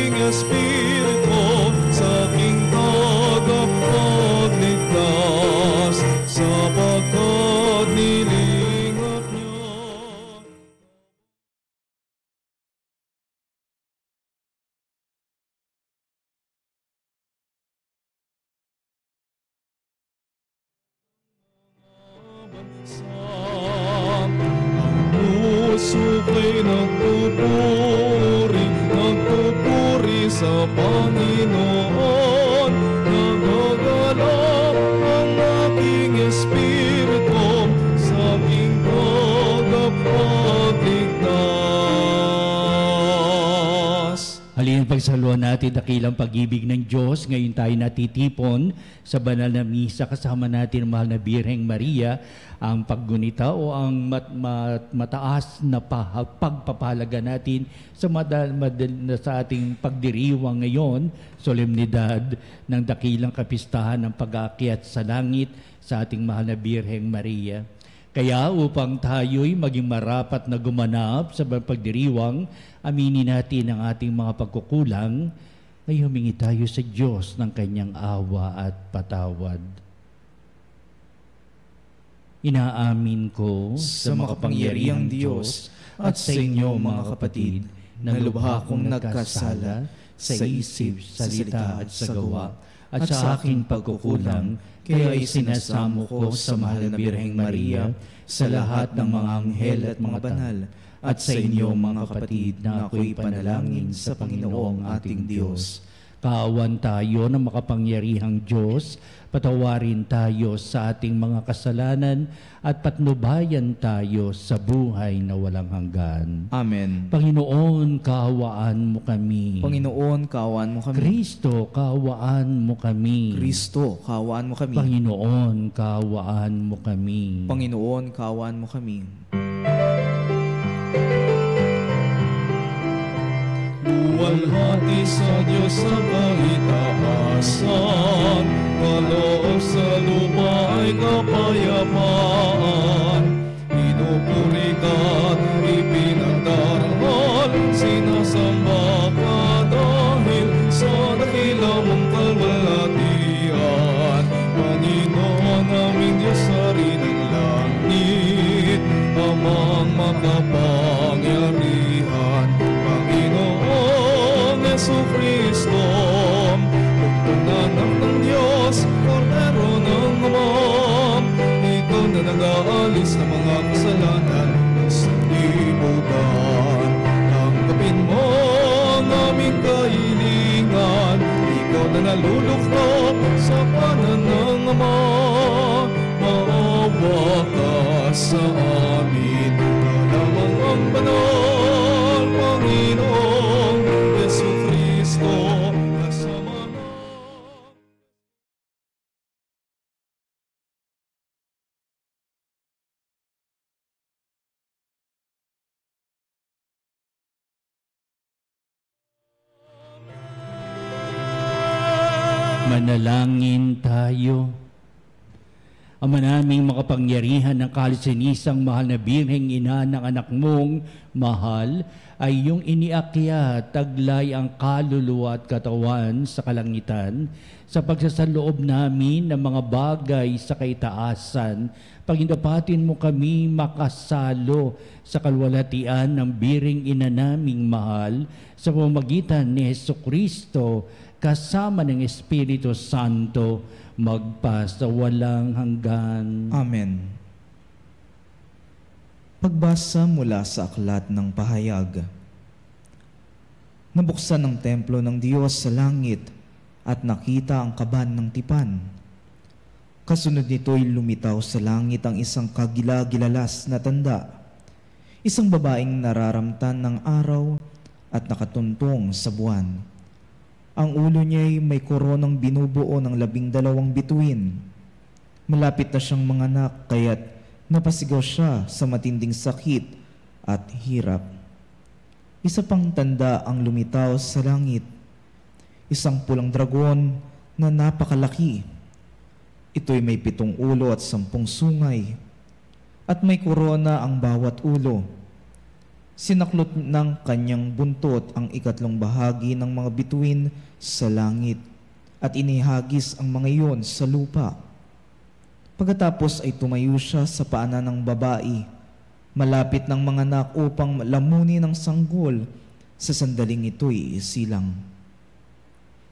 aking espiritu sa aking tagapagligtas, sapagkat nilingap niya. Ang puso ko'y nagpupuri sa Panginoon. Nagagalak ang aking espiritu sa aking tagapagligtas. Halina't pagsaluhan natin dakilang pag-ibig ng Diyos. Ngayon tayo natitipon sa banal na misa kasama natin ang mahal na Birheng Maria, ang paggunita o ang mataas na pagpapahalaga natin sa ating pagdiriwang ngayon, solemnidad ng dakilang kapistahan ng pag-aakyat sa langit sa ating mahal na Birheng Maria. Kaya upang tayo'y maging marapat na gumanap sa pagdiriwang, aminin natin ang ating mga pagkukulang, ay humingi tayo sa Diyos ng kanyang awa at patawad. Inaamin ko sa makapangyarihang Diyos at sa inyo mga kapatid, na lubha kong nagkasala sa isip, salita at sa gawa, at sa aking pagkukulang, kaya isinasamo ko sa mahal na Birheng Maria, sa lahat ng mga anghel at mga banal, at sa inyo mga kapatid na ako'y panalangin sa Panginoong ating Diyos. Kaawan tayo ng makapangyarihang Diyos, patawarin tayo sa ating mga kasalanan at patnubayan tayo sa buhay na walang hanggan. Amen. Panginoon, kaawaan mo kami. Panginoon, kaawaan mo kami. Kristo, kaawaan mo kami. Kristo, kaawaan mo kami. Panginoon, kaawaan mo kami. Panginoon, kaawaan mo kami. Luwalhati sa Diyos sa kahitaasan, kaloob sa lupa ay kapayapaan. Pinupuri ka't ipinagdarangal, sinasamba ka dahil sa dakila mong kalwalhatian. Panginoon aming Diyos hari ng langit, amang makapangyarihan. Panginoon Jesucristo, anak ng Diyos, Kordero ng Ama, ikaw na nag-aalis ng mga kasalanan ng sanlibutan. Tanggapin mo ang aming kahilingan, ikaw na naluluklok sa kanan ng Ama. Maawa ka sa amin, kalamang ang banal, Panginoong Jesucristo, kasama mo. Manalangin tayo. Ama naming makapangyarihan ng kalisinisang mahal na Birheng Ina ng anak mong mahal, ay iyong iniakyat, taglay ang kaluluwa at katawan sa kalangitan, sa pagsasaloob namin ng mga bagay sa kaitaasan. Panginapatin mo kami makasalo sa kalwalhatian ng Birheng Ina naming mahal, sa pamamagitan ni Jesucristo, kasama ng Espiritu Santo, magpa sa walang hanggan. Amen. Pagbasa mula sa aklat ng pahayag. Nabuksan ang templo ng Diyos sa langit at nakita ang kaban ng tipan. Kasunod nito'y lumitaw sa langit ang isang kagila-gilalas na tanda, isang babaeng nararamtan ng araw at nakatuntong sa buwan. Ang ulo niya'y may koronang binubuo ng 12 bituin. Malapit na siyang manganak, kaya't napasigaw siya sa matinding sakit at hirap. Isa pang tanda ang lumitaw sa langit, isang pulang dragon na napakalaki. Ito'y may 7 ulo at 10 sungay, at may korona ang bawat ulo. Sinaklot ng kanyang buntot ang ikatlong bahagi ng mga bituin sa langit at inihagis ang mga iyon sa lupa. Pagkatapos ay tumayo siya sa paanan ng babae, malapit ng mga anak upang lamunin ng sanggol sa sandaling ito'y silang.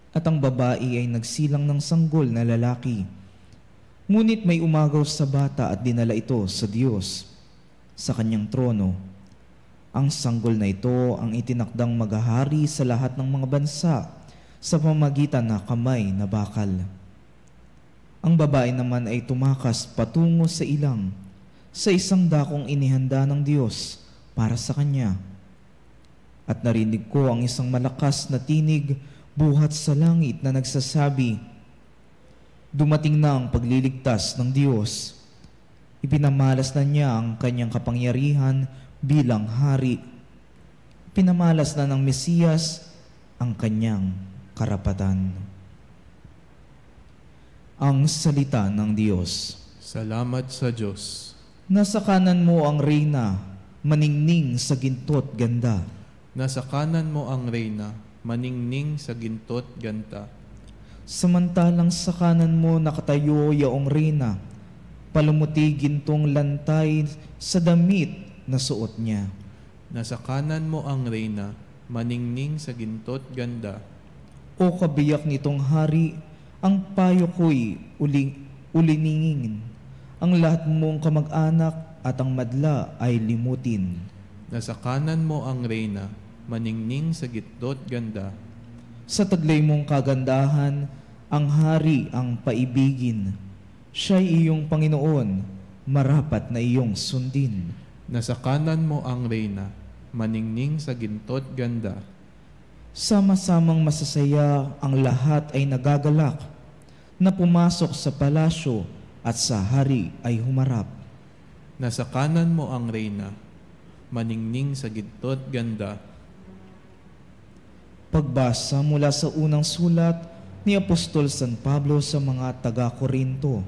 At ang babae ay nagsilang ng sanggol na lalaki. Ngunit may umagaw sa bata at dinala ito sa Diyos, sa kanyang trono. Ang sanggol na ito ang itinakdang maghahari sa lahat ng mga bansa sa pamamagitan na kamay na bakal. Ang babae naman ay tumakas patungo sa ilang, sa isang dakong inihanda ng Diyos para sa kanya. At narinig ko ang isang malakas na tinig buhat sa langit na nagsasabi, "Dumating na ang pagliligtas ng Diyos. Ipinamalas na niya ang kanyang kapangyarihan bilang hari. Pinamalas na ng Mesiyas ang kanyang karapatan." Ang salita ng Diyos. Salamat sa Diyos. Nasa kanan mo ang reyna, maningning sa ginto't ganda. Nasa kanan mo ang reyna, maningning sa ginto't ganda. Samantalang sa kanan mo nakatayo yaong reyna, palumuti gintong lantay sa damit na suot niya. Nasa kanan mo ang reyna, maningning sa ginto't ganda. O kabiyak nitong hari, ang payo ko'y uliningin. Ang lahat mong kamag-anak at ang madla ay limutin. Nasa kanan mo ang reyna, maningning sa ginto't ganda. Sa taglay mong kagandahan, ang hari ang paibigin. Siya'y iyong Panginoon, marapat na iyong sundin. Nasa kanan mo ang reyna, maningning sa ginto't ganda. Sama-samang masasaya ang lahat ay nagagalak, na pumasok sa palasyo at sa hari ay humarap. Nasa kanan mo ang reyna, maningning sa ginto't ganda. Pagbasa mula sa unang sulat ni Apostol San Pablo sa mga taga-Korinto.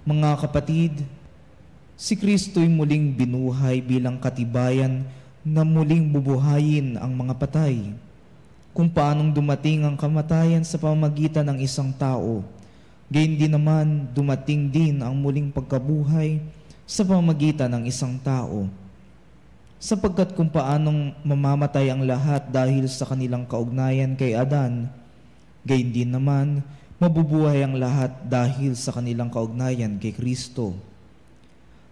Mga kapatid, si Kristo'y muling binuhay bilang katibayan na muling bubuhayin ang mga patay. Kung paanong dumating ang kamatayan sa pamamagitan ng isang tao, gayon din naman dumating din ang muling pagkabuhay sa pamamagitan ng isang tao. Sapagkat kung paanong mamamatay ang lahat dahil sa kanilang kaugnayan kay Adan, gayon din naman mabubuhay ang lahat dahil sa kanilang kaugnayan kay Kristo.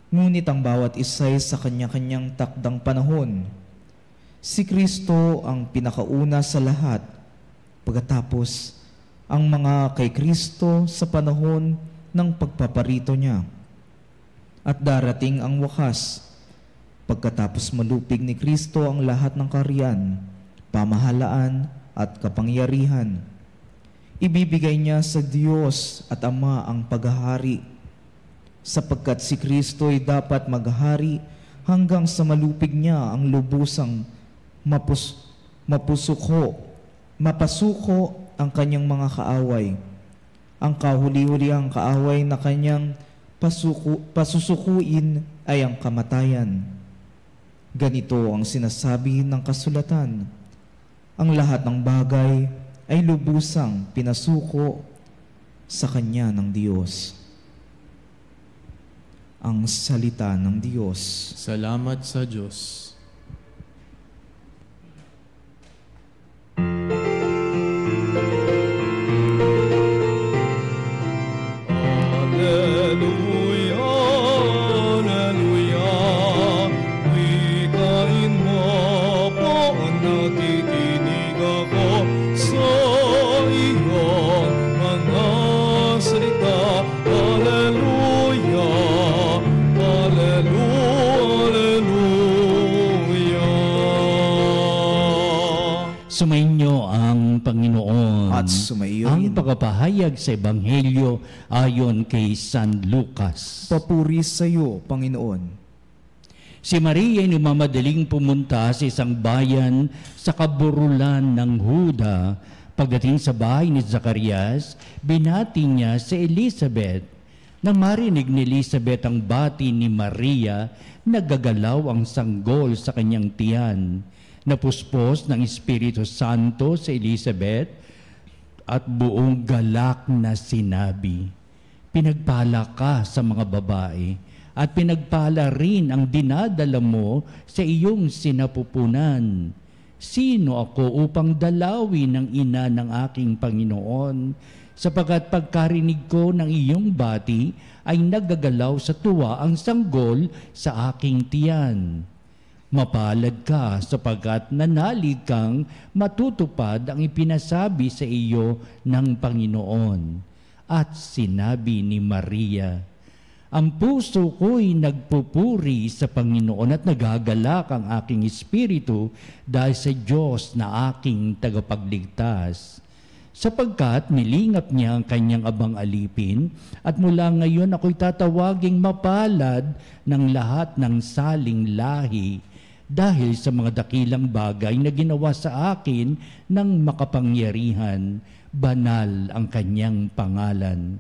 Ngunit ang bawat isa'y sa kanya-kanyang takdang panahon. Si Kristo ang pinakauna sa lahat, pagkatapos ang mga kay Kristo sa panahon ng pagpaparito niya. At darating ang wakas, pagkatapos malupig ni Kristo ang lahat ng kaharian, pamahalaan at kapangyarihan. Ibibigay niya sa Diyos at Ama ang paghahari, sapagkat si Kristo ay dapat maghari hanggang sa malupig niya ang lubusang mapasuko ang kanyang mga kaaway. Ang kahuli-hulihang kaaway na kanyang pasusukuin ay ang kamatayan. Ganito ang sinasabi ng kasulatan: ang lahat ng bagay ay lubusang pinasuko sa kanya ng Diyos. Ang salita ng Diyos. Salamat sa Diyos. Sumainyo ang Panginoon At sumaiyo ang rin. pagpapahayag sa Ebanghelyo ayon kay San Lucas. Papuri sa iyo, Panginoon. Si Maria ay namamadaling pumunta sa isang bayan sa kaburulan ng Huda. Pagdating sa bahay ni Zacarias, binati niya si Elizabeth. Nang marinig ni Elizabeth ang bati ni Maria, nagagalaw ang sanggol sa kanyang tiyan. Napuspos ng Espiritu Santo sa Elizabeth at buong galak na sinabi, "Pinagpala ka sa mga babae at pinagpala rin ang dinadala mo sa iyong sinapupunan. Sino ako upang dalawin ng ina ng aking Panginoon? Sapagkat pagkarinig ko ng iyong bati ay nagagalaw sa tuwa ang sanggol sa aking tiyan. Mapalad ka sapagkat nanalig kang matutupad ang ipinasabi sa iyo ng Panginoon." At sinabi ni Maria, "Ang puso ko'y nagpupuri sa Panginoon at nagagalak ang aking espiritu dahil sa Diyos na aking tagapagligtas. Sapagkat nilingap niya ang kanyang abang alipin at mula ngayon ako'y tatawaging mapalad ng lahat ng saling lahi dahil sa mga dakilang bagay na ginawa sa akin ng makapangyarihan, banal ang kanyang pangalan.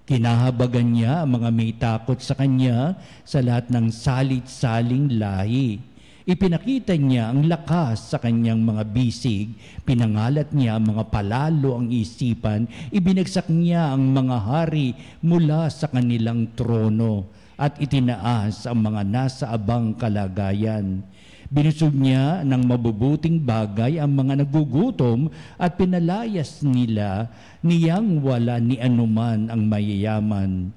Kinahabagan niya ang mga may takot sa kanya sa lahat ng salit-saling lahi. Ipinakita niya ang lakas sa kanyang mga bisig, pinangalat niya ang mga palalo ang isipan, ibinagsak niya ang mga hari mula sa kanilang trono at itinaas ang mga nasa abang kalagayan. Binusog niya ng mabubuting bagay ang mga nagugutom at pinalayas niyang wala ni anuman ang mayayaman.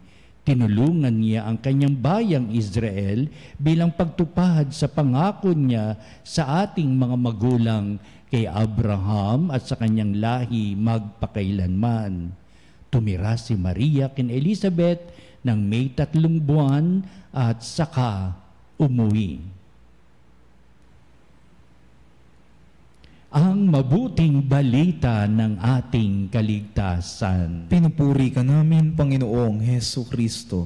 Tinulungan niya ang kanyang bayang Israel bilang pagtupad sa pangako niya sa ating mga magulang kay Abraham at sa kanyang lahi magpakailanman. Tumira si Maria kin Elizabeth ng may 3 buwan at saka umuwi. Ang mabuting balita ng ating kaligtasan. Pinupuri ka namin, Panginoong Hesu Kristo.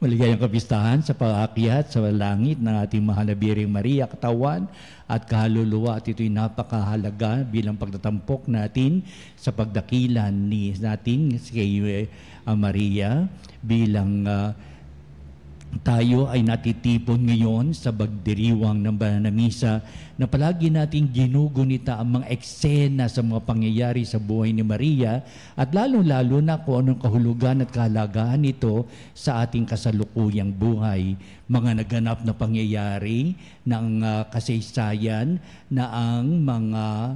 Maligayang kapistahan sa pag-aakyat sa langit ng ating mahal na Birheng Maria, katawan at kaluluwa. At ito'y napakahalaga bilang pagtatampok natin sa pagdakilan natin kay Maria bilang tayo ay natitipon ngayon sa pagdiriwang ng banal na misa na palagi nating ginugunita ang mga eksena sa mga pangyayari sa buhay ni Maria at lalong-lalo na kung anong kahulugan at kahalagahan nito sa ating kasalukuyang buhay. Mga naganap na pangyayari ng kasaysayan na ang mga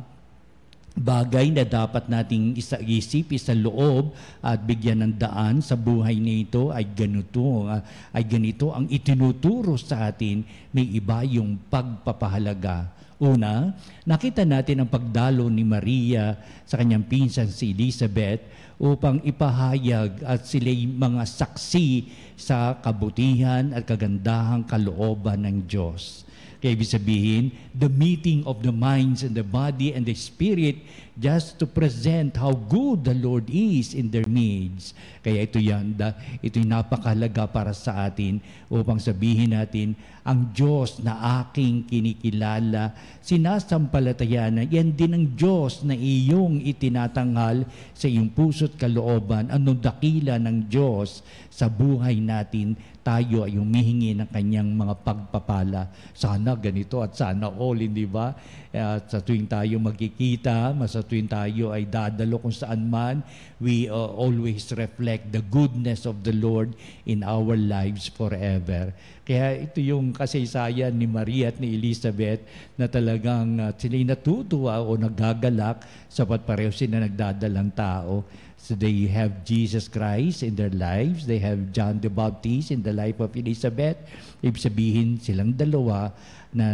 bagay na dapat nating isip, isaloob at bigyan ng daan sa buhay nito ay ganito ang itinuturo sa atin, may iba yung pagpapahalaga. Una, nakita natin ang pagdalo ni Maria sa kanyang pinsan si Elizabeth upang ipahayag at sila'y mga saksi sa kabutihan at kagandahang kalooban ng Diyos. Kaya ibig sabihin, the meeting of the minds and the body and the spirit just to present how good the Lord is in their midst. Kaya ito'y napakahalaga para sa atin upang sabihin natin, ang Diyos na aking kinikilala, sinasampalatayaan, yan din ang Diyos na iyong itinatanghal sa iyong puso't kalooban. Anong dakila ng Diyos sa buhay natin, tayo ay humihingi ng kanyang mga pagpapala. Sana ganito at sana all, hindi ba? Sa tuwing tayo magkikita, sa tuwing tayo ay dadalo kung saan man, we always reflect the goodness of the Lord in our lives forever. Kaya ito yung kasaysayan ni Maria at ni Elizabeth na talagang sila'y natutuwa o nagagalak sapat pareho sila nagdadalang tao. So they have Jesus Christ in their lives. They have John the Baptist in the life of Elizabeth. Ibig sabihin silang dalawa na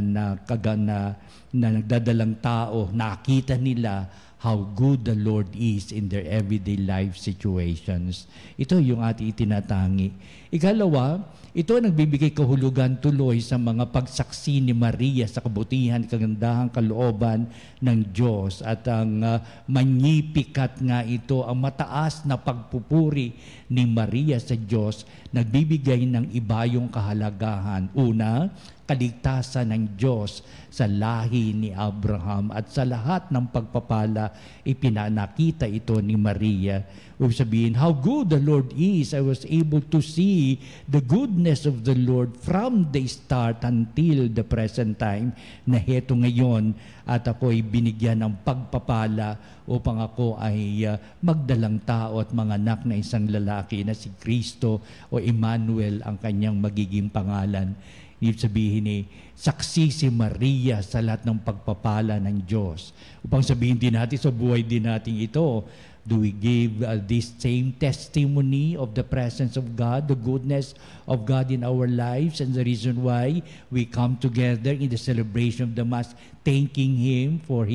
nagdadalang tao, nakita nila how good the Lord is in their everyday life situations. Ito yung ating itinatangi. Ikalawa, ito nagbibigay kahulugan tuloy sa mga pagsaksi ni Maria sa kabutihan, kagandahang kalooban ng Diyos. At ang magnificat nga ito, ang mataas na pagpupuri ni Maria sa Diyos, nagbibigay ng ibayong kahalagahan. Una, kaligtasan ng Diyos sa lahi ni Abraham at sa lahat ng pagpapala ipinanakita ito ni Maria Ibig sabihin, how good the Lord is. I was able to see the goodness of the Lord from the start until the present time na heto ngayon at ako ay binigyan ng pagpapala upang ako ay magdalang tao at manganak na isang lalaki na si Kristo o Emmanuel ang kanyang magiging pangalan. Ibig sabihin saksi si Maria sa lahat ng pagpapala ng Diyos. Upang sabihin din natin sa buhay din natin ito, do we give this same testimony of the presence of God, the goodness of God in our lives, and the reason why we come together in the celebration of the Mass, thanking Him for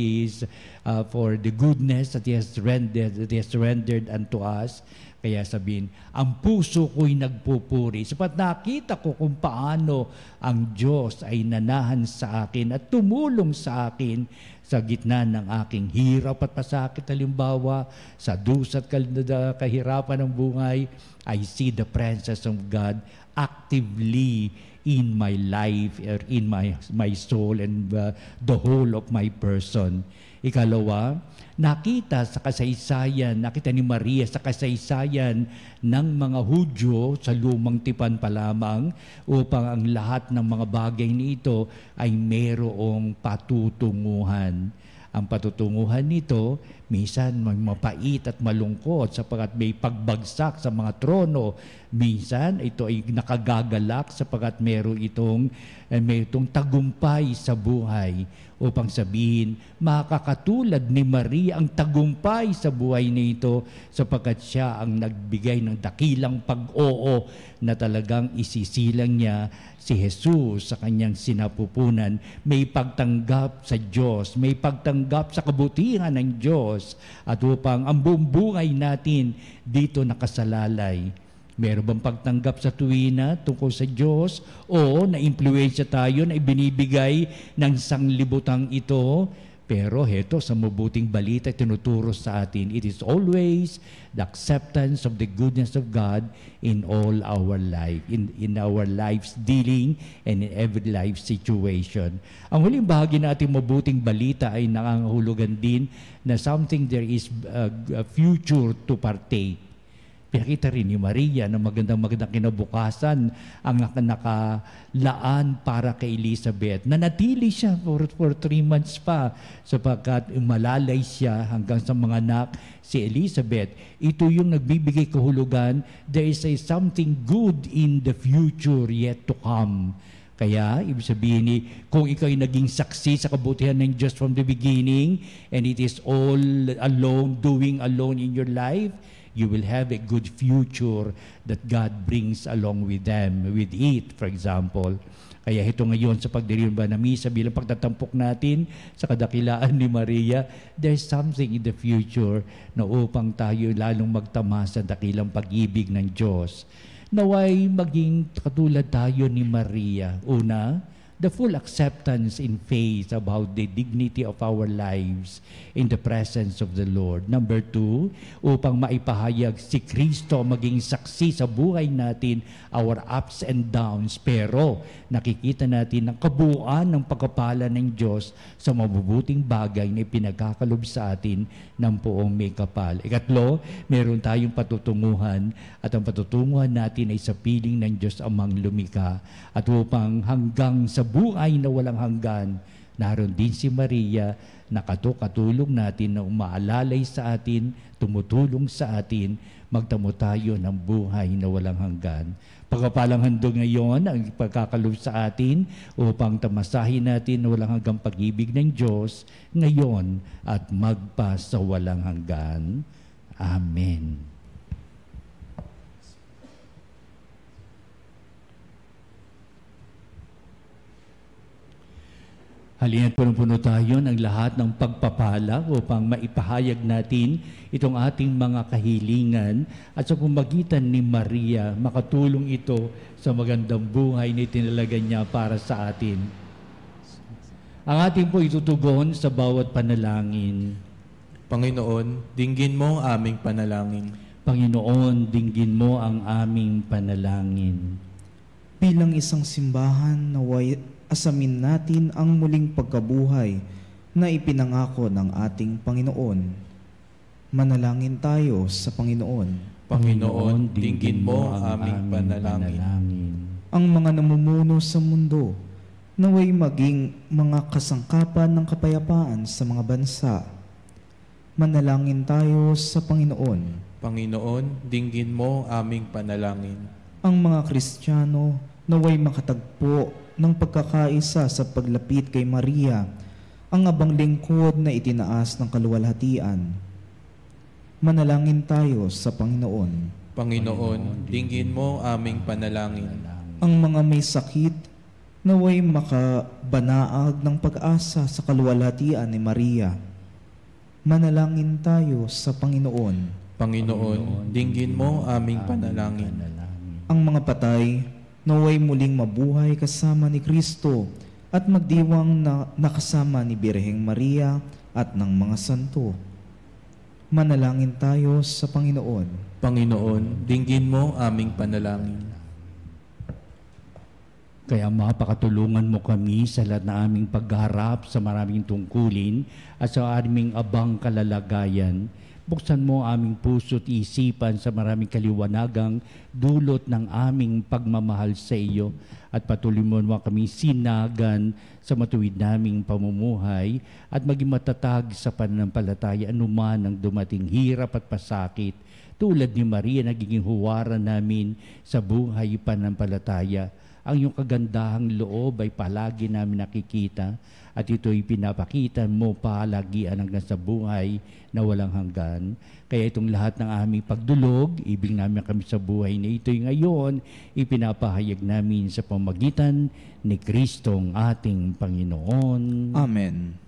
for the goodness that He has rendered unto us. Kaya sabihin, ang puso ko'y nagpupuri. Sapat nakita ko kung paano ang Diyos ay nanahan sa akin at tumulong sa akin sa gitna ng aking hirap at pasakit. Halimbawa, sa dusa at kahirapan ng buhay, I see the presence of God actively in my life, or in my soul and the whole of my person. Ikalawa, nakita ni Maria sa kasaysayan ng mga Hudyo sa lumang tipan pa lamang upang ang lahat ng mga bagay nito ay mayroong patutunguhan. Ang patutunguhan nito, minsan may mapait at malungkot sapagkat may pagbagsak sa mga trono. Minsan ito ay nakagagalak sapagkat mayroong itong tagumpay sa buhay. Upang sabihin, makakatulad ni Maria ang tagumpay sa buhay nito sapagkat siya ang nagbigay ng dakilang pag-oo na talagang isisilang niya si Jesus sa kanyang sinapupunan. May pagtanggap sa Diyos, may pagtanggap sa kabutihan ng Diyos at upang ang buong buhay natin dito nakasalalay. Meron bang pagtanggap sa tuwina tungkol sa Diyos o na-impluensya tayo na ibinibigay ng sanglibutang ito? Pero heto sa mabuting balita tinuturo sa atin, it is always the acceptance of the goodness of God in all our life, in our lives dealing and in every life situation. Ang huling bahagi natin mabuting balita ay nangangahulugan din na something there is a future to partake. Pinakita rin ni Maria na magandang kinabukasan ang nakalaan para kay Elizabeth. Nanatili siya for 3 months pa sapagkat malalay siya hanggang sa mga anak si Elizabeth. Ito yung nagbibigay kahulugan, there is something good in the future yet to come. Kaya, ibig sabihin kung ikaw ay naging saksi sa kabutihan ng Diyos from the beginning and it is all alone, doing alone in your life, you will have a good future that God brings along with them, with it, for example. Kaya ito ngayon sa pagdiriwang ba na misa bilang pagtatampok natin sa kadakilaan ni Maria, there's something in the future na upang tayo lalong magtamasa sa dakilang pag-ibig ng Diyos. Naway maging katulad tayo ni Maria. Una, the full acceptance in faith about the dignity of our lives in the presence of the Lord. Number 2, upang maipahayag si Kristo maging saksi sa buhay natin, our ups and downs, pero nakikita natin ang kabuuan ng pagpapala ng Diyos sa mabubuting bagay na ipinagkakalob sa atin ng poong may kapal. Ikatlo, meron tayong patutunguhan at ang patutunguhan natin ay sa piling ng Diyos amang lumikha at upang hanggang sa buhay na walang hanggan, naroon din si Maria na katulong natin na umaalalay sa atin, tumutulong sa atin, magtamo tayo ng buhay na walang hanggan. Pagkapalang handog ngayon ang pagkakalob sa atin upang tamasahin natin na walang hanggang pag-ibig ng Diyos ngayon at magpa sa walang hanggan. Amen. Halina't punong-puno tayo ng lahat ng pagpapala upang maipahayag natin itong ating mga kahilingan at sa pamagitan ni Maria, makatulong ito sa magandang buhay na itinalaga niya para sa atin. Ang ating po itutugon sa bawat panalangin. Panginoon, dinggin mo ang aming panalangin. Panginoon, dinggin mo ang aming panalangin. Bilang isang simbahan, naway asamin natin ang muling pagkabuhay na ipinangako ng ating Panginoon. Manalangin tayo sa Panginoon. Panginoon, dinggin mo ang aming panalangin. Ang mga namumuno sa mundo, naway maging mga kasangkapan ng kapayapaan sa mga bansa. Manalangin tayo sa Panginoon. Panginoon, dinggin mo aming panalangin. Ang mga Kristiyano, naway makatagpo ng pagkakaisa sa paglapit kay Maria, ang abang lingkod na itinaas ng kaluwalhatian. Manalangin tayo sa Panginoon. Panginoon, dinggin mo aming panalangin. Ang mga may sakit, naway makabanaag ng pag-asa sa kaluwalhatian ni Maria. Manalangin tayo sa Panginoon. Panginoon, dinggin mo aming panalangin. Ang mga patay, naway muling mabuhay kasama ni Kristo at magdiwang na nakasama ni Birheng Maria at ng mga santo. Manalangin tayo sa Panginoon. Panginoon, dinggin mo aming panalangin. Kaya mapakatulungan mo kami sa lahat na aming pagharap sa maraming tungkulin at sa aming abang kalalagayan. Buksan mo aming puso't isipan sa maraming kaliwanagang dulot ng aming pagmamahal sa iyo at patuloy mo kami sinagan sa matuwid naming pamumuhay at maging matatag sa pananampalataya anuman ang dumating hirap at pasakit. Tulad ni Maria, nagiging huwaran namin sa buhay pananampalataya. Ang iyong kagandahang loob ay palagi namin nakikita at ito'y pinapakita mo palagian hanggang sa buhay na walang hanggan. Kaya itong lahat ng aming pagdulog, ibig namin kami sa buhay na ito'y ngayon, ipinapahayag namin sa pamagitan ni Kristong ating Panginoon. Amen.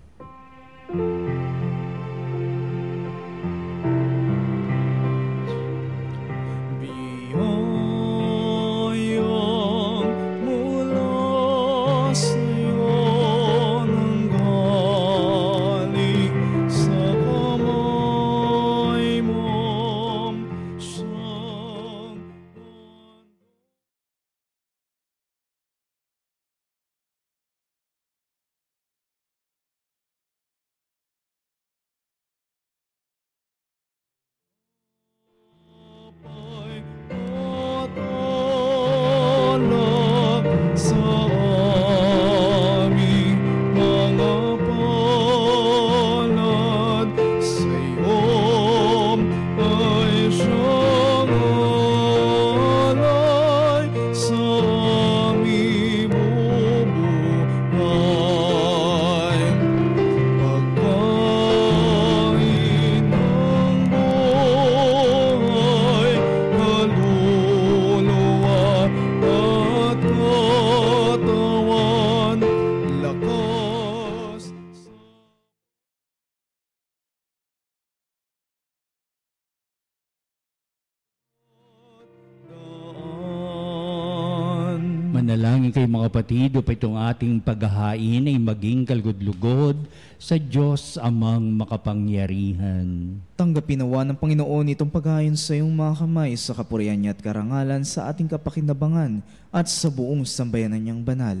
Manalangin kayo mga kapatid, upang itong ating paghahain ay maging kalugod-lugod sa Diyos amang makapangyarihan. Tanggapin nawa ng Panginoon itong paghahain sa iyong mga kamay sa kapurihan niya at karangalan sa ating kapakinabangan at sa buong sambayanan niyang banal.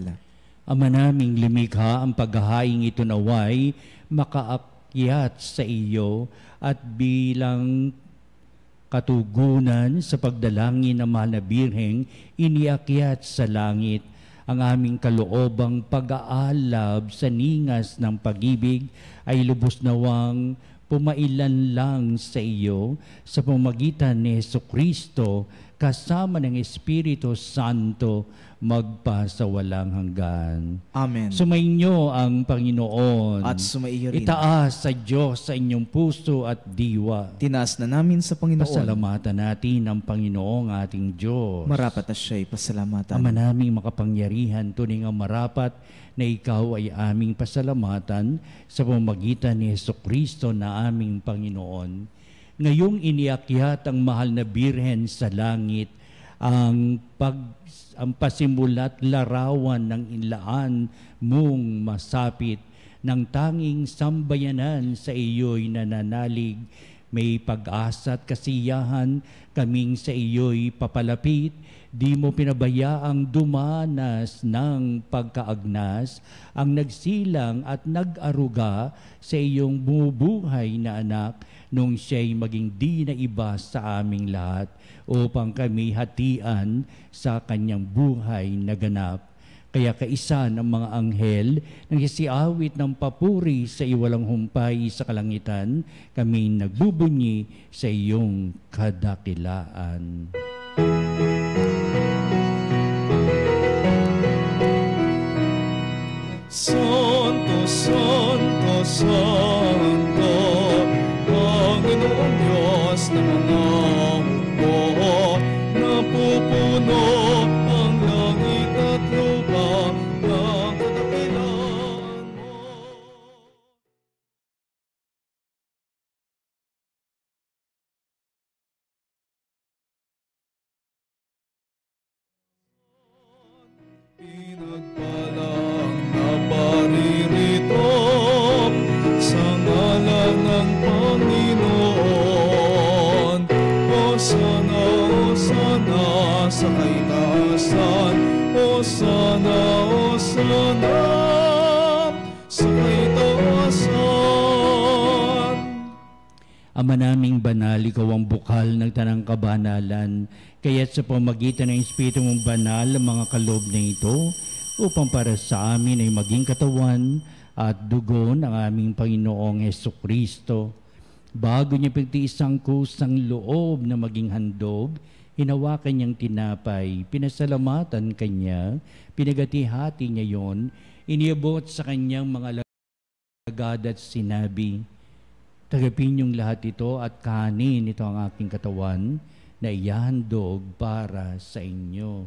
Ama naming lumikha, ang paghahain ito naway makaakyat sa iyo at bilang katugunan sa pagdalangin ng mahal na Birheng, iniakyat sa langit ang aming kaloobang pag-aalab sa ningas ng pag-ibig ay lubos nawang pumailan lang sa iyo sa pamamagitan ni Jesucristo kasama ng Espiritu Santo magpa sa walang hanggan. Amen. Sumainyo ang Panginoon. At sumaiyo rin. Itaas sa Diyos sa inyong puso at diwa. Tinaas na namin sa Panginoon. Pasalamatan natin ang Panginoong ating Diyos. Marapat na siya'y pasalamatan. Ama naming makapangyarihan, tunay nga marapat na ikaw ay aming pasalamatan sa pamamagitan ni Jesucristo na aming Panginoon. Ngayong iniakyat ang mahal na Birhen sa langit, ang pasimula't larawan ng inlaan mong masapit ng tanging sambayanan sa iyo'y nananalig May pag-asa at kasiyahan kaming sa iyo'y papalapit. Di mo pinabayaang dumanas ng pagkaagnas ang nagsilang at nag-aruga sa iyong bumubuhay na anak nung siya'y maging di na iba sa aming lahat upang kami hatian sa kanyang buhay na ganap. Kaya kaisa ng mga anghel nagsisiawit ng papuri sa iwalang humpay sa kalangitan, kami nagbubunyi sa iyong kadakilaan. Santo, Santo, Santo, Panginoong Diyos ng mga hukbo, napupuno ang langit at lupa ng kadakilaan mo. Pinagpalang na paririto sa ngalan ng Panginoon. Hosana, Hosana sa kaitaasan. Hosana, Hosana sa kaitaasan. Ama naming banal, ikaw ang bukal ng tanang kabanalan. Kaya't sa pamagitan ng Espiritu mong banal, ang mga kaloob na ito, upang para sa amin ay maging katawan at dugo ng aming Panginoong Hesukristo. Bago niya pagtiis ang kusang loob na maging handog, hinawakan niyang tinapay, pinasalamatan kanya, pinagati-hati niya yon, iniabot sa kanyang mga alagad at sinabi, "Tagapin niyong lahat ito at kanin, ito ang aking katawan na ihahandog para sa inyo."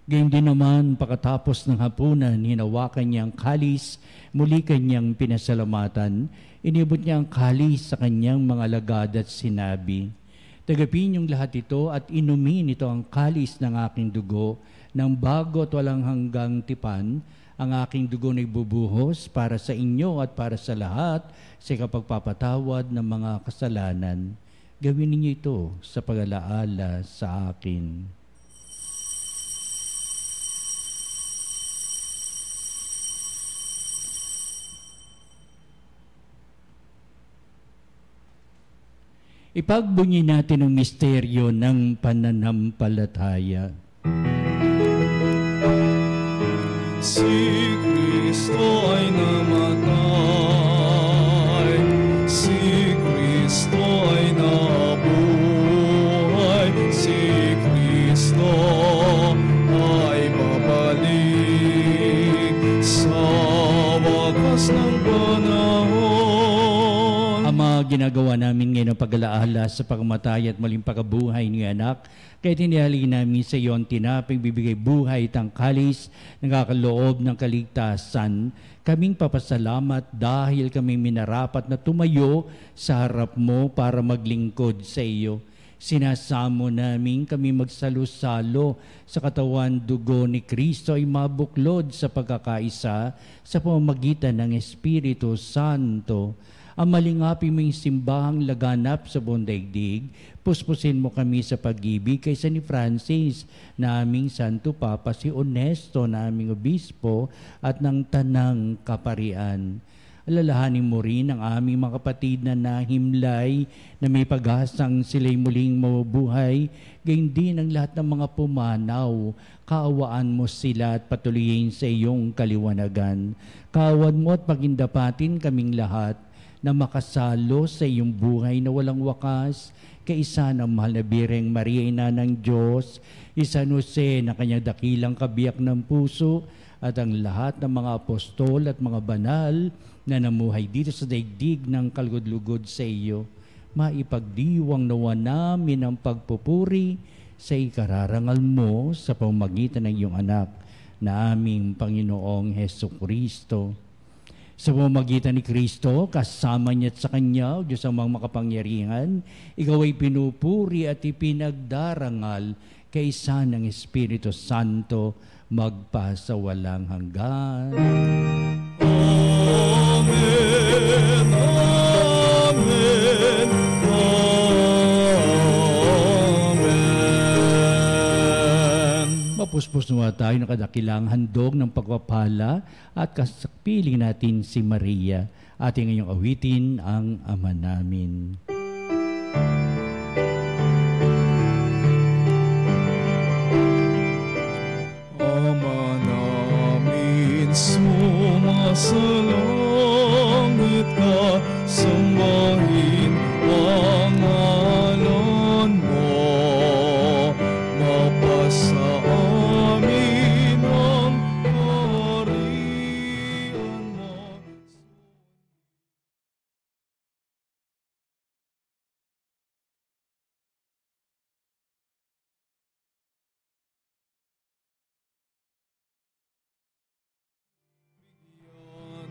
Gayun din naman, pagkatapos ng hapunan, hinawakan niya ang kalis, muli kanyang pinasalamatan, inibot niya ang kalis sa kanyang mga alagad at sinabi, "Tagapin niyong lahat ito at inumin ito ang kalis ng aking dugo, ng bago at walang hanggang tipan, ang aking dugo na ibubuhos para sa inyo at para sa lahat sa kapagpapatawad ng mga kasalanan. Gawin ninyo ito sa pag-alaala sa akin." Ipagbunyi natin ang misteryo ng pananampalataya. Si Kristo ay namatay, si Kristo ay nabuhay, si Kristo ay babalik sa wakas ng panahon. Ama, ginagawa namin ngayon ang pag-alaala sa pagkamatay at maling pagkabuhay ni anak, kaya tinihali namin sa iyo ang tinapay bibigay buhay at ang kalis nakakaloob ng kaligtasan. Kaming papasalamat dahil kami minarapat na tumayo sa harap mo para maglingkod sa iyo. Sinasamo namin kami magsalo-salo sa katawan dugo ni Kristo ay mabuklod sa pagkakaisa sa pamamagitan ng Espiritu Santo. Ang malingapin mo yung simbahang laganap sa buong daigdig, puspusin mo kami sa pag-ibig kaysa ni Francis, na aming Santo Papa, si Onesto, na aming Obispo, at ng Tanang Kaparian. Alalahanin mo rin ang aming mga kapatid na nahimlay, na may pag-asang sila'y muling mabubuhay, gayon din ang lahat ng mga pumanaw. Kaawaan mo sila at patuloyin sa iyong kaliwanagan. Kaawaan mo at pagindapatin kaming lahat, na makasalo sa iyong buhay na walang wakas, kaisa ng mahal na Birheng Maria, Ina ng Diyos, San Jose na kanyang dakilang kabiyak ng puso, at ang lahat ng mga apostol at mga banal na namuhay dito sa daigdig ng kalugod-lugod sa iyo. Maipagdiwang nawa namin ang pagpupuri sa ikararangal mo sa pamamagitan ng iyong anak na aming Panginoong Hesukristo. Sa pamamagitan ni Kristo, kasama niya at sa Kanya, Diyos ang mga makapangyarihan, ikaw ay pinupuri at ipinagdarangal kaisa ng Espiritu Santo, magpasawalang hanggan. Amen, amen, amen. Mapuspos nawa tayo ng kadakilang handog ng pagpapala at kasapiling natin si Maria. Ating ngayong awitin ang Ama namin. Ama namin, sumasalangit ka, sambahin ang ngalan mo. Mapasa amin ang kaharian mo.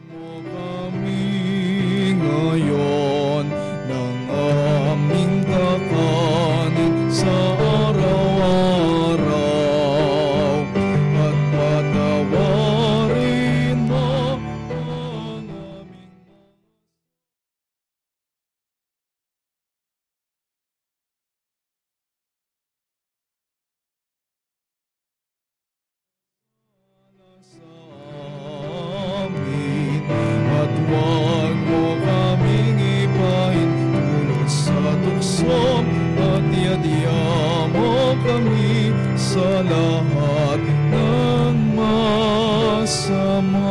Mo kami ngayon ng aming kakanin sa araw-araw, at patawarin mo ang aming sa amin, at huwag mo kaming ipahin dulot sa tukso, at iadya mo kami sa lahat ng masama.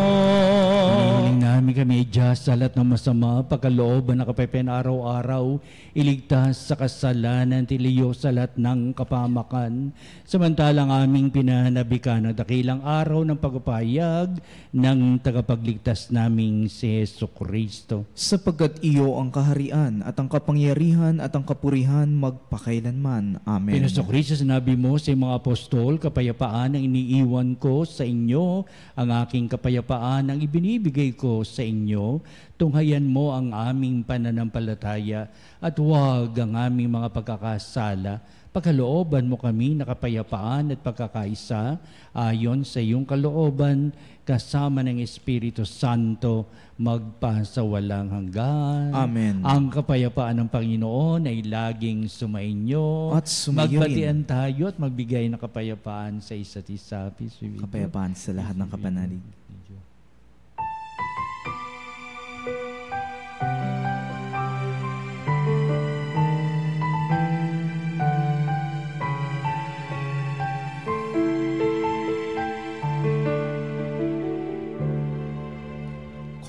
Hinihiling namin kami, Diyos, sa lahat ng masama, pagkalooban na kapepen araw-araw, iligtas sa kasalanan, tiliyo sa lahat ng kapamakan. Samantalang aming pinahanabikan ng dakilang araw ng pagpapahayag ng tagapagligtas naming si Jesucristo. Sapagkat iyo ang kaharian at ang kapangyarihan at ang kapurihan magpakailanman. Amen. Jesucristo, sinabi mo sa mga apostol, kapayapaan ang iniiwan ko sa inyo, ang aking kapayapaan ang ibinibigay ko sa inyo. Tunghayan mo ang aming pananampalataya at huwag ang aming mga pagkakasala. Pagkalooban mo kami na kapayapaan at pagkakaisa ayon sa iyong kalooban, kasama ng Espiritu Santo, magpasawalang hanggan. Amen. Ang kapayapaan ng Panginoon ay laging sumainyo. At sumayo rin. Magbatian tayo at magbigay ng kapayapaan sa isa't isa. Peace be with you. Kapayapaan sa lahat ng kapanalig.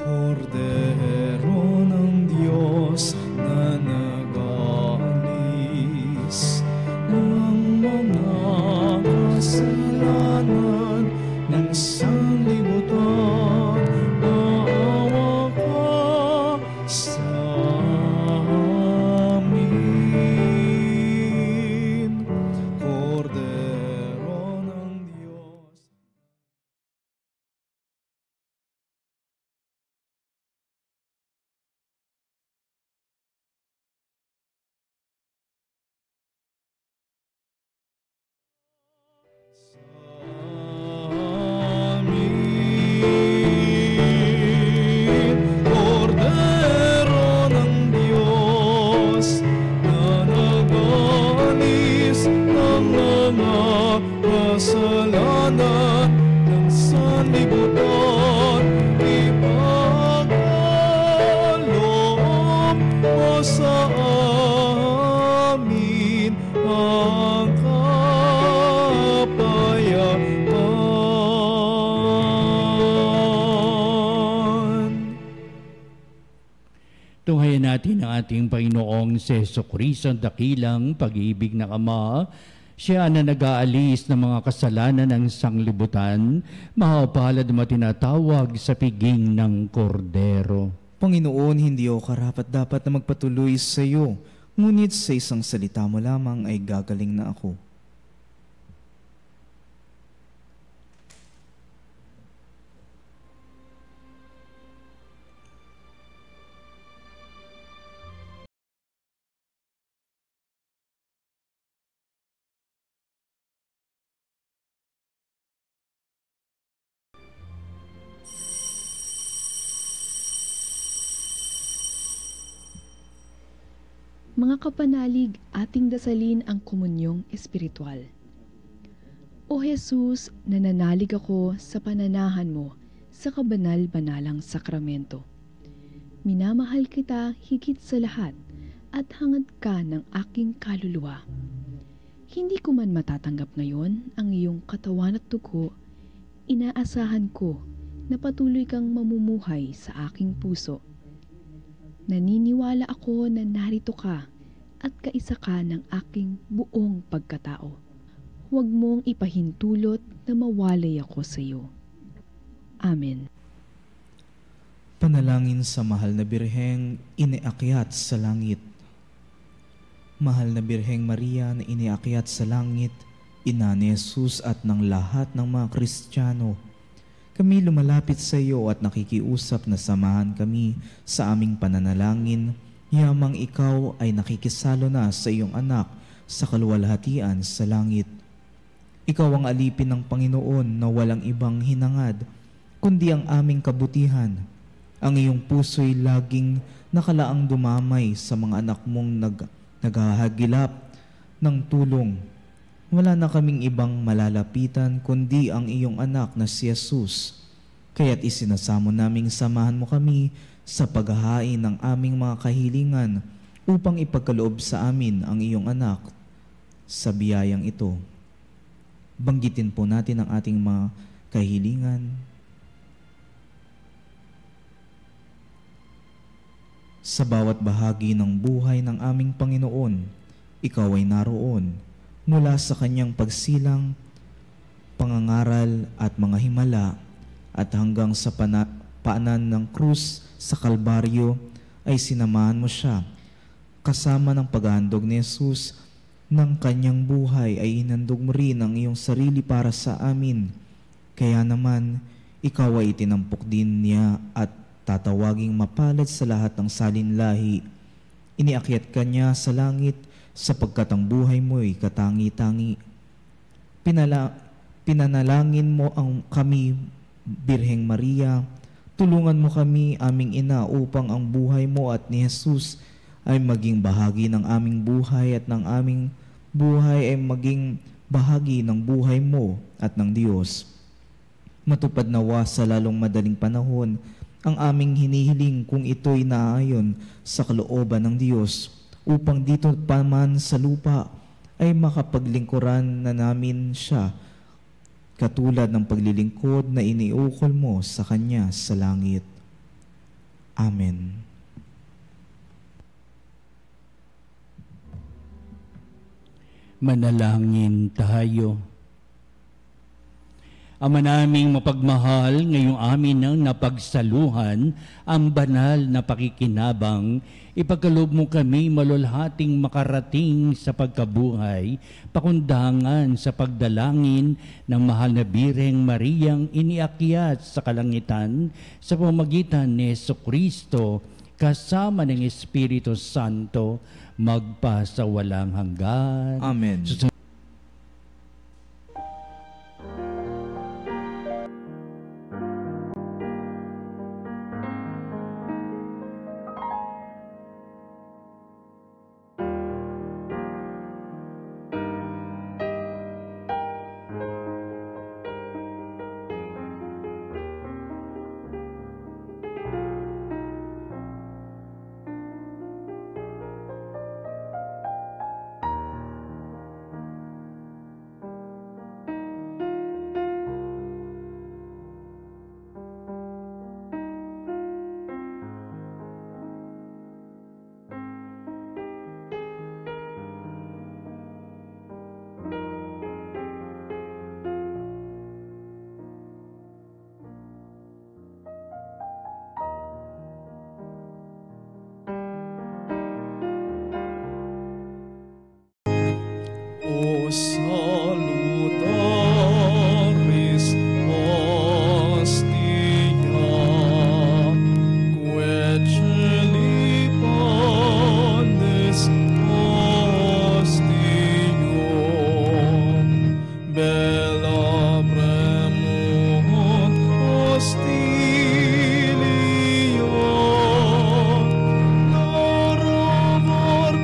Kordero ng Diyos na nag-aalis ng mga kasalanan ng sanlibutan, maawa ka sa amin. Kordero ng Diyos. Amin. Kordero ng Diyos na nag-aalis ng mga kasalanan ng sanlibutan, ipagkaloob mo sa amin ang kapayapaan. Tunghayan natin ang ating Panginoong si Jesucristo, ang dakilang pag-ibig ng Ama. Siya na nag-aalis ng mga kasalanan ng sanglibutan, mahapalad mo tinatawag sa piging ng kordero. Panginoon, hindi ako karapat-dapat na magpatuloy sa iyo, ngunit sa isang salita mo lamang ay gagaling na ako. Mga kapanalig, ating dasalin ang komunyong espiritual. O Jesus, nananalig ako sa pananahan mo sa kabanal-banalang sakramento. Minamahal kita higit sa lahat at hangad ka ng aking kaluluwa. Hindi ko man matatanggap ngayon ang iyong katawan at dugo, inaasahan ko na patuloy kang mamumuhay sa aking puso. Naniniwala ako na narito ka at kaisa ka ng aking buong pagkatao. Huwag mong ipahintulot na mawalay ako sa iyo. Amen. Panalangin sa mahal na Birheng iniakyat sa langit. Mahal na Birheng Maria na iniakyat sa langit, ina ni Jesus at ng lahat ng mga Kristiyano, kami lumalapit sa iyo at nakikiusap na samahan kami sa aming pananalangin, yamang ikaw ay nakikisalo na sa iyong anak sa kaluwalhatian sa langit. Ikaw ang alipin ng Panginoon na walang ibang hinangad, kundi ang aming kabutihan. Ang iyong puso'y laging nakalaang dumamay sa mga anak mong naghahagilap ng tulong. Wala na kaming ibang malalapitan kundi ang iyong anak na si Jesus. Kaya't isinasamo naming samahan mo kami sa paghahain ng aming mga kahilingan upang ipagkaloob sa amin ang iyong anak sa biyayang ito. Banggitin po natin ang ating mga kahilingan. Sa bawat bahagi ng buhay ng aming Panginoon, ikaw ay naroon. Mula sa kanyang pagsilang, pangangaral at mga himala at hanggang sa paanan ng krus sa Kalbaryo ay sinamahan mo siya. Kasama ng paghahandog ni Jesus ng kanyang buhay ay inandog mo rin ang iyong sarili para sa amin. Kaya naman, ikaw ay itinampok din niya at tatawaging mapalad sa lahat ng salinlahi. Iniakyat ka niya sa langit sapagkat ang buhay mo'y katangi-tangi. Pinanalangin mo ang kami, Birheng Maria, tulungan mo kami, aming ina, upang ang buhay mo at ni Jesus ay maging bahagi ng aming buhay at ng aming buhay ay maging bahagi ng buhay mo at ng Diyos. Matupad nawa sa lalong madaling panahon ang aming hinihiling kung ito'y naayon sa kalooban ng Diyos, upang dito pa man sa lupa ay makapaglingkuran na namin siya katulad ng paglilingkod na iniukol mo sa Kanya sa langit. Amen. Manalangin tayo. Ama naming mapagmahal, ngayong amin nang napagsaluhan ang banal na pakikinabang, ipagkaloob mo kami malulhating makarating sa pagkabuhay, pakundangan sa pagdalangin ng mahal na Birheng Mariang iniakyat sa kalangitan sa pamamagitan ni Jesucristo kasama ng Espiritu Santo magpasawalang hanggan. Amen. O salutaris hostia, quae celi panis hostium, bella premunt hostilium, norovor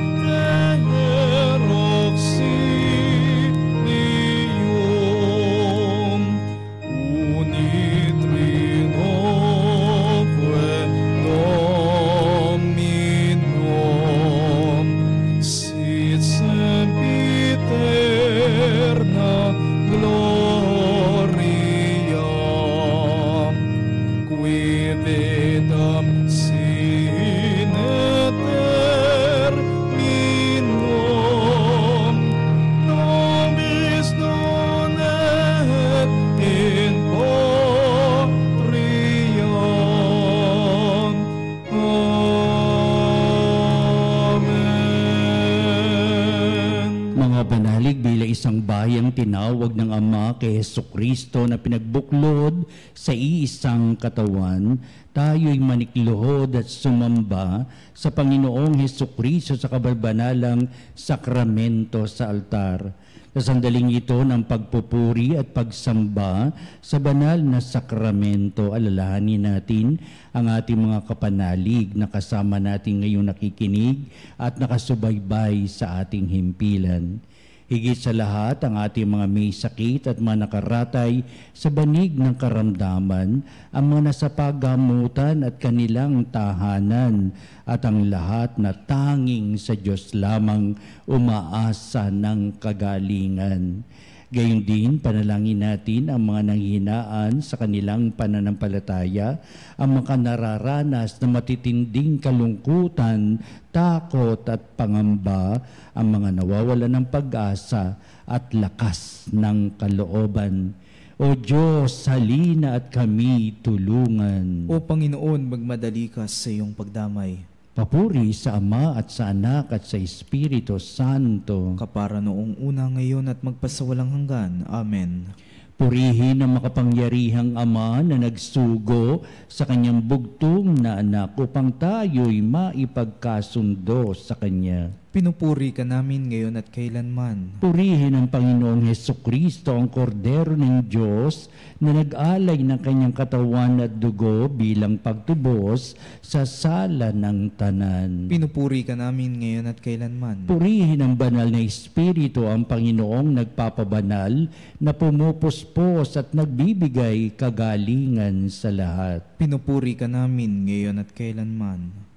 Sinalig bilang isang bayang tinawag ng Ama kay Hesukristo na pinagbuklod sa iisang katawan, tayo'y manikluhod at sumamba sa Panginoong Hesukristo sa kabalbanalang sakramento sa altar. Sa sandaling ito ng pagpupuri at pagsamba sa banal na sakramento, alalahanin natin ang ating mga kapanalig na kasama natin ngayong nakikinig at nakasubaybay sa ating himpilan. Higit sa lahat, ang ating mga may sakit at mga nakaratay sa banig ng karamdaman, ang mga nasa paggamutan at kanilang tahanan, at ang lahat na tanging sa Diyos lamang umaasa ng kagalingan. Gayon din, panalangin natin ang mga nanghihinaan sa kanilang pananampalataya, ang mga nararanas na matitinding kalungkutan, takot at pangamba, ang mga nawawala ng pag-asa at lakas ng kalooban. O Diyos, halina at kami tulungan. O Panginoon, magmadali ka sa iyong pagdamay. Papuri sa Ama at sa Anak at sa Espiritu Santo. Kapara noong una, ngayon at magpasawalang hanggan. Amen. Purihin ang makapangyarihang Ama na nagsugo sa kanyang bugtong na anak upang tayo'y maipagkasundo sa Kanya. Pinupuri ka namin ngayon at kailanman. Purihin ang Panginoong Hesukristo, ang Kordero ng Diyos, na nag-alay ng kanyang katawan at dugo bilang pagtubos sa sala ng tanan. Pinupuri ka namin ngayon at kailanman. Purihin ang banal na Espiritu, ang Panginoong nagpapabanal, na pumupuspos at nagbibigay kagalingan sa lahat. Pinupuri ka namin ngayon at kailanman.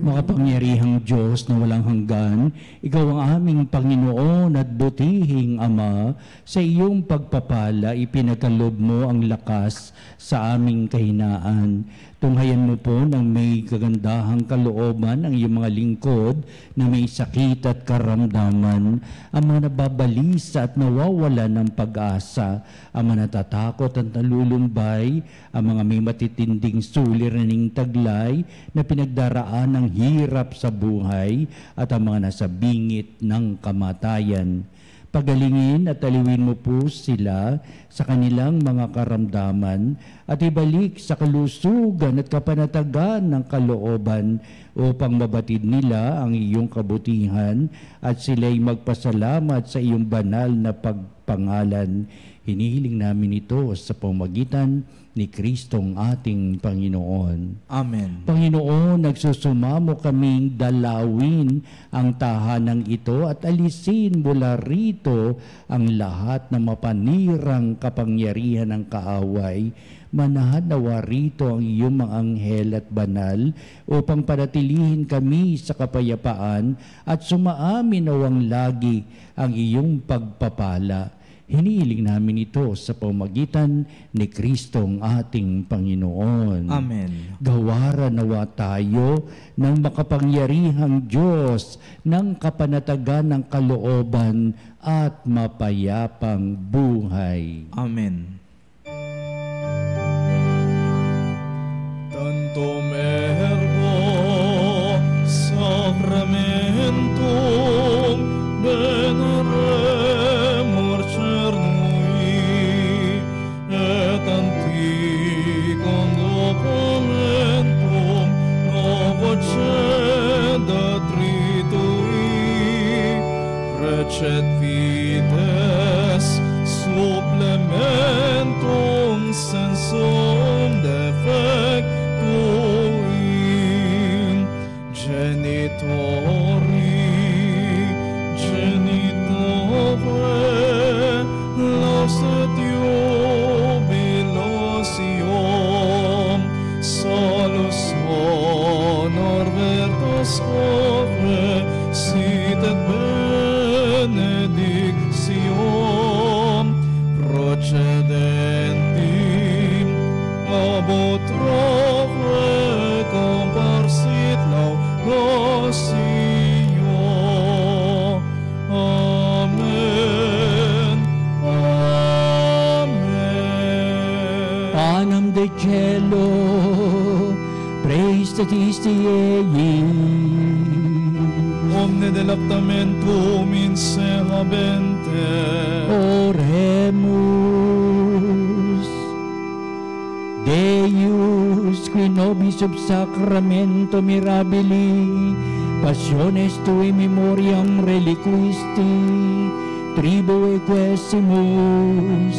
Makapangyarihang Diyos na walang hanggan, Ikaw ang aming Panginoon at butihing Ama. Sa iyong pagpapala, ipinagkaloob mo ang lakas sa aming kahinaan. Tunghayan mo po ng may kagandahang kalooban ang iyong mga lingkod na may sakit at karamdaman, ang mga nababalisa at nawawala ng pag-asa, ang mga natatakot at nalulumbay, ang mga may matitinding suliraning taglay na pinagdaraan ng hirap sa buhay, at ang mga nasa bingit ng kamatayan. Pagalingin at aliwin mo po sila sa kanilang mga karamdaman at ibalik sa kalusugan at kapanatagan ng kalooban upang mabatid nila ang iyong kabutihan at sila'y magpasalamat sa iyong banal na pagpangalan. Hinihiling namin ito sa pamamagitan ni Kristong ating Panginoon. Amen. Panginoon, nagsusumamo kaming dalawin ang tahanang ito at alisin mula rito ang lahat ng mapanirang kapangyarihan ng kaaway. Manahan nawa rito ang iyong mga anghel at banal upang panatilihin kami sa kapayapaan at sumaamin nawang lagi ang iyong pagpapala. Hinihiling namin ito sa pamamagitan ni Kristong ating Panginoon. Amen. Gawaran nawa tayo ng makapangyarihang Diyos ng kapanatagan ng kalooban at mapayapang buhay. Amen. Tantum ergo sacramentum veneremur cernui et antiquam documentum novocenda tritui recet vides supplementum sensum defectuim genitore lauset jubilos iom salus honor vertus opre sit et benedictium procedentim ab utroque comparsit laudatio. Amen. Amen. Panem de cielo, praestatis Dei. Omne delectamentum in se habente. Oremus. Deus, qui nobis sub sacramento mirabili, passiones tui memoriam reliquisti, tribu equesimus,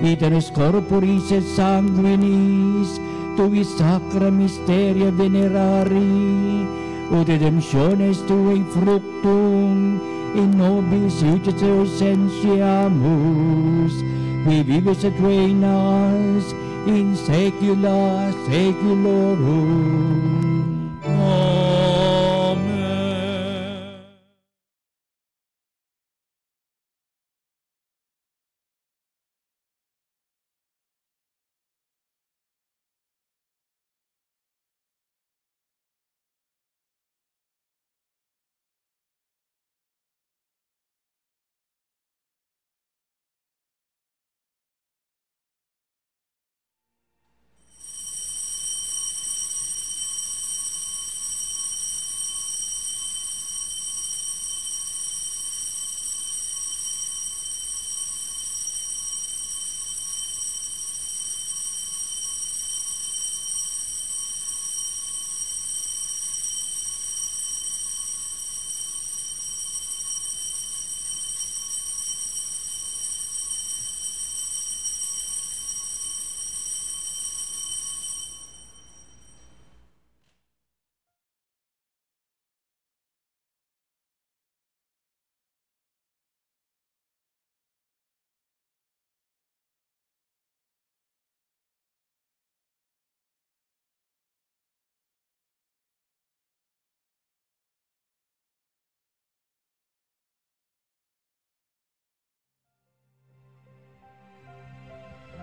iteris corporis et sanguinis, tui sacra mysteria venerari, ut redemptiones tui fructum, in nobis iudice sentiamus, qui vives et reinas, in saecula saeculorum. Amen.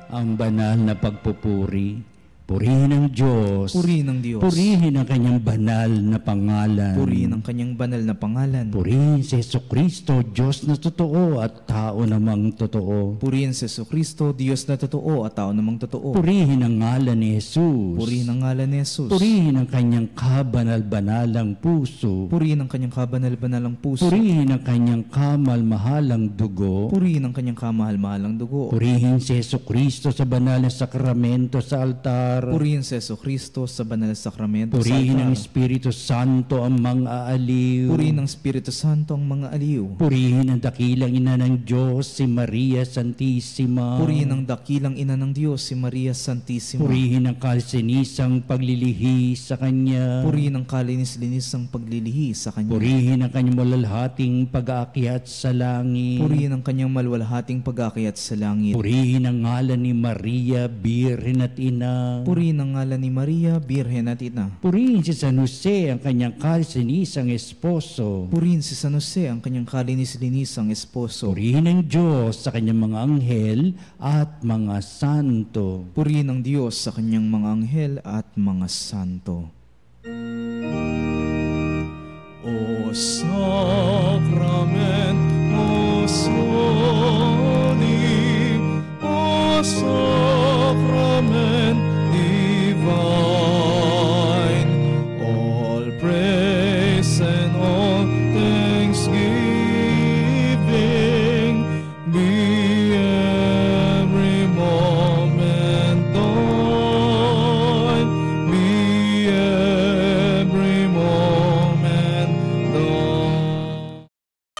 Ang banal na pagpupuri, purihin ang Diyos. Purihin ng Diyos. Purihin ang kanyang banal na pangalan. Purihin ang kanyang banal na pangalan. Purihin si Jesucristo, Diyos na totoo at tao namang totoo. Purihin si Jesucristo, Diyos na totoo at tao namang totoo. Purihin ang ngalan ni Jesus. Purihin ang ngalan ni Jesus. Purihin ang kanyang kabanal-banalang puso. Purihin ang kanyang kabanal-banalang puso. Purihin ang kanyang kamal-mahalang dugo. Purihin ang kanyang kamahal-mahalang dugo. Purihin si Jesucristo sa banal na sakramento sa altar. Purihin si Jesucristo sa banal na sakramento sa Purihin ang altar. Espiritu Santo ang mga aliw. Purihin ng Espiritu Santo ang mga aliw. Purihin ang dakilang ina ng Diyos, si Maria Santissima. Purihin ang dakilang ina ng Diyos, si Maria Santissima. Purihin ang kalsinisang paglilihi sa Kanya. Purihin ang kalinis-linisang paglilihi sa Kanya. Purihin ang kanyang malalhating pag-aakyat sa langit. Purihin ang kanyang malwalhating pag-aakyat sa langit. Purihin ang ngalan ni Maria, Birhen at Ina. Purihin ang ngalan ni Maria, Birhen at Ina. Purihin si San Jose, ang kanyang kalisinisang esposo. Purihin si San Jose, ang kanyang kalinis-linisang esposo. Purihin ang Diyos sa kanyang mga anghel at mga santo. Purihin ang Diyos sa kanyang mga anghel at mga santo. O San